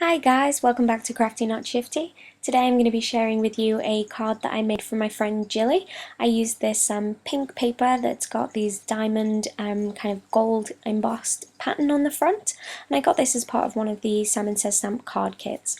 Hi guys, welcome back to Crafty Not Shifty. Today I'm going to be sharing with you a card that I made for my friend Jilly. I used this pink paper that's got these diamond kind of gold embossed pattern on the front, and I got this as part of one of the Simon Says Stamp card kits.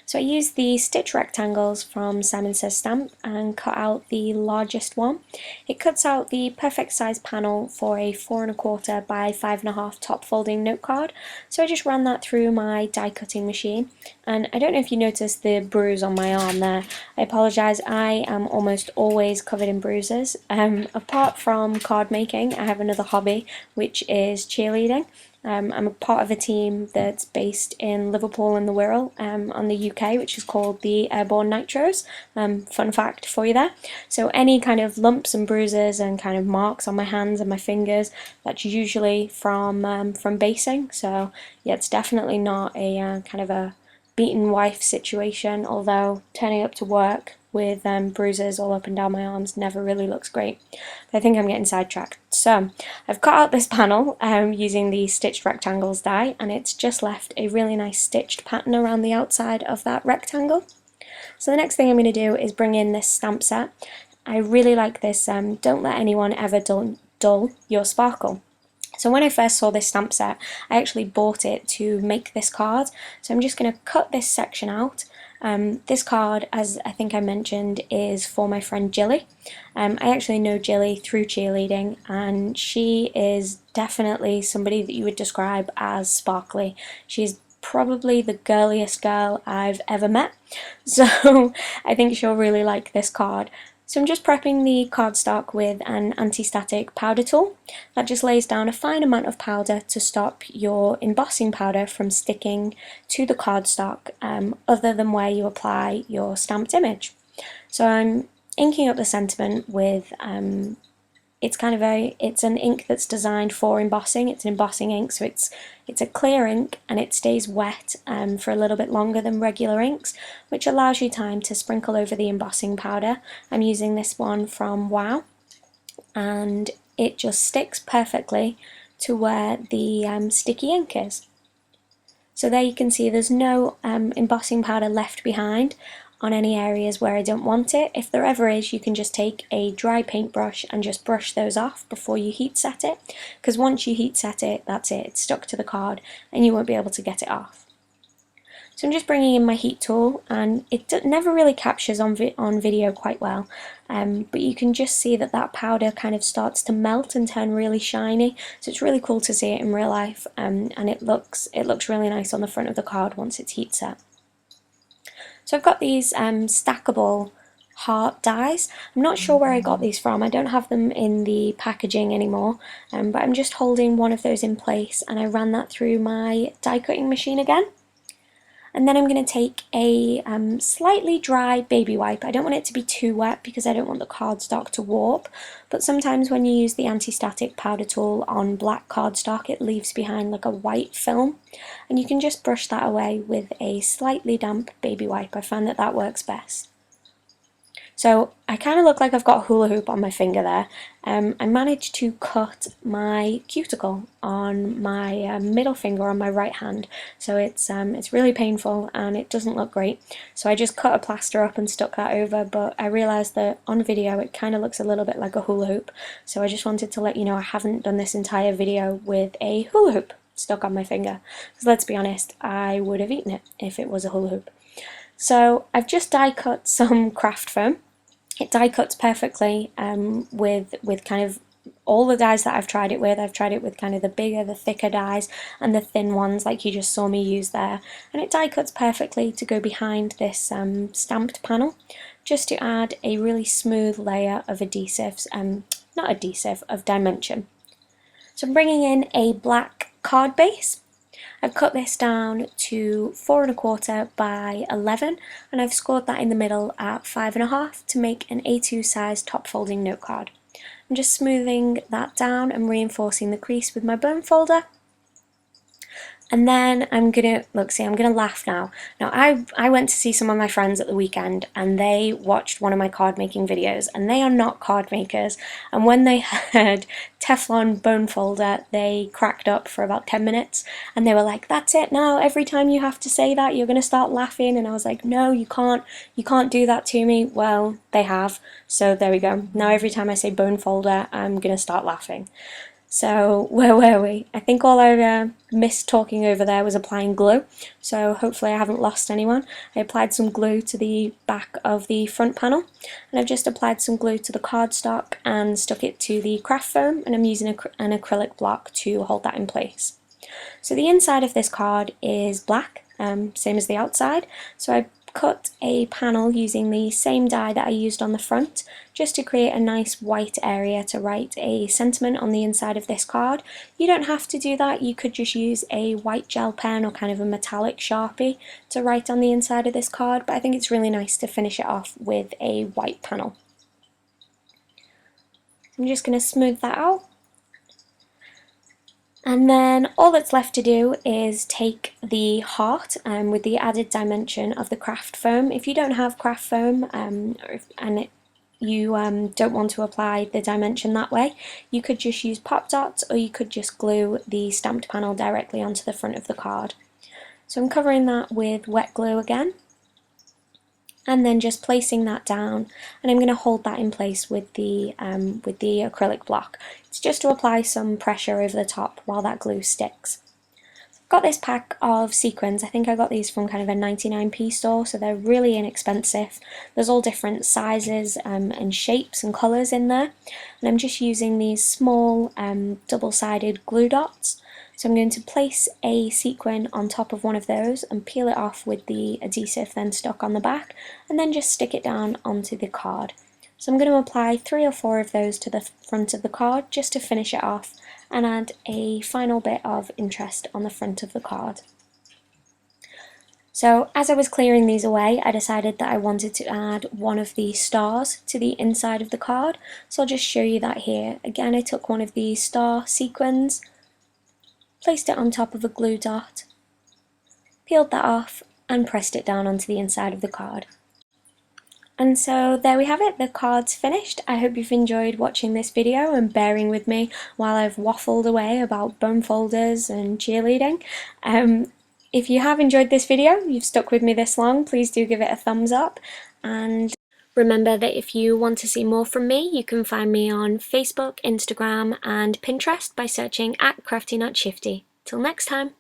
So I used the stitch rectangles from Simon Says Stamp and cut out the largest one. It cuts out the perfect size panel for a 4¼ by 5½ top folding note card. So I just ran that through my die cutting machine, and I don't know if you noticed the bruise on my arm there. I apologise, I am almost always covered in bruises. Apart from card making, I have another hobby, which is cheerleading. I'm a part of a team that's based in Liverpool and the Wirral on the UK, which is called the Airborne Nitros. Fun fact for you there. So any kind of lumps and bruises and kind of marks on my hands and my fingers, that's usually from basing. So yeah, it's definitely not a kind of a beaten wife situation, although turning up to work with bruises all up and down my arms never really looks great. But I think I'm getting sidetracked. So I've cut out this panel using the stitched rectangles die, and it's just left a really nice stitched pattern around the outside of that rectangle. So the next thing I'm going to do is bring in this stamp set. I really like this Don't Let Anyone Ever Dull Your Sparkle. So when I first saw this stamp set, I actually bought it to make this card. So I'm just going to cut this section out. This card, as I think I mentioned, is for my friend Jilly. I actually know Jilly through cheerleading, and she is definitely somebody that you would describe as sparkly. She's probably the girliest girl I've ever met, so I think she'll really like this card. So I'm just prepping the cardstock with an anti-static powder tool. That just lays down a fine amount of powder to stop your embossing powder from sticking to the cardstock other than where you apply your stamped image. So I'm inking up the sentiment with it's an ink that's designed for embossing. It's an embossing ink, so it's a clear ink, and it stays wet for a little bit longer than regular inks, which allows you time to sprinkle over the embossing powder. I'm using this one from Wow, and it just sticks perfectly to where the sticky ink is. So there you can see there's no embossing powder left behind on any areas where I don't want it. If there ever is, you can just take a dry paintbrush and just brush those off before you heat set it, because once you heat set it, that's it, it's stuck to the card and you won't be able to get it off. So I'm just bringing in my heat tool, and it never really captures on video quite well, but you can just see that that powder kind of starts to melt and turn really shiny, so it's really cool to see it in real life, and it looks really nice on the front of the card once it's heat set. So I've got these stackable heart dies. I'm not sure where I got these from. I don't have them in the packaging anymore, but I'm just holding one of those in place, and I ran that through my die cutting machine again. And then I'm going to take a slightly dry baby wipe. I don't want it to be too wet because I don't want the cardstock to warp, but sometimes when you use the anti-static powder tool on black cardstock, it leaves behind like a white film, and you can just brush that away with a slightly damp baby wipe. I find that that works best. So I kind of look like I've got a hula hoop on my finger there. I managed to cut my cuticle on my middle finger on my right hand, so it's really painful and it doesn't look great. So I just cut a plaster up and stuck that over, but I realised that on video it kind of looks a little bit like a hula hoop, so I just wanted to let you know I haven't done this entire video with a hula hoop stuck on my finger, because let's be honest, I would have eaten it if it was a hula hoop. So I've just die cut some craft foam. It die cuts perfectly with kind of all the dies that I've tried it with. I've tried it with kind of the bigger, the thicker dies, and the thin ones like you just saw me use there. And it die cuts perfectly to go behind this stamped panel, just to add a really smooth layer of adhesives, not adhesive, of dimension. So I'm bringing in a black card base. I've cut this down to 4¼ by 11, and I've scored that in the middle at 5½ to make an A2 size top folding note card. I'm just smoothing that down and reinforcing the crease with my bone folder. And then I'm gonna I'm gonna laugh now. Now I went to see some of my friends at the weekend and they watched one of my card making videos and they are not card makers. And when they heard Teflon bone folder, they cracked up for about 10 minutes and they were like, "That's it now, every time you have to say that, you're gonna start laughing." And I was like, "No, you can't do that to me." Well, they have. So there we go. Now every time I say bone folder, I'm gonna start laughing. So where were we? I think all I missed talking over there was applying glue. So hopefully I haven't lost anyone. I applied some glue to the back of the front panel and I've just applied some glue to the cardstock and stuck it to the craft foam, and I'm using an acrylic block to hold that in place. So the inside of this card is black, same as the outside. So I cut a panel using the same die that I used on the front, just to create a nice white area to write a sentiment on the inside of this card. You don't have to do that, you could just use a white gel pen or kind of a metallic Sharpie to write on the inside of this card, but I think it's really nice to finish it off with a white panel. I'm just going to smooth that out. And then all that's left to do is take the heart with the added dimension of the craft foam. If you don't have craft foam you don't want to apply the dimension that way, you could just use pop dots or you could just glue the stamped panel directly onto the front of the card. So I'm covering that with wet glue again, and then just placing that down, and I'm going to hold that in place with the acrylic block. It's just to apply some pressure over the top while that glue sticks. I've got this pack of sequins. I think I got these from kind of a 99p store, so they're really inexpensive. There's all different sizes and shapes and colours in there, and I'm just using these small double-sided glue dots. So I'm going to place a sequin on top of one of those and peel it off with the adhesive then stuck on the back, and then just stick it down onto the card. So I'm going to apply 3 or 4 of those to the front of the card just to finish it off and add a final bit of interest on the front of the card. So as I was clearing these away, I decided that I wanted to add one of the stars to the inside of the card. So I'll just show you that here. Again, I took one of the star sequins, placed it on top of a glue dot, peeled that off and pressed it down onto the inside of the card. And so there we have it, the card's finished. I hope you've enjoyed watching this video and bearing with me while I've waffled away about bone folders and cheerleading. If you have enjoyed this video, you've stuck with me this long, please do give it a thumbs up. And remember that if you want to see more from me, you can find me on Facebook, Instagram and Pinterest by searching @CraftyNotShifty. Till next time!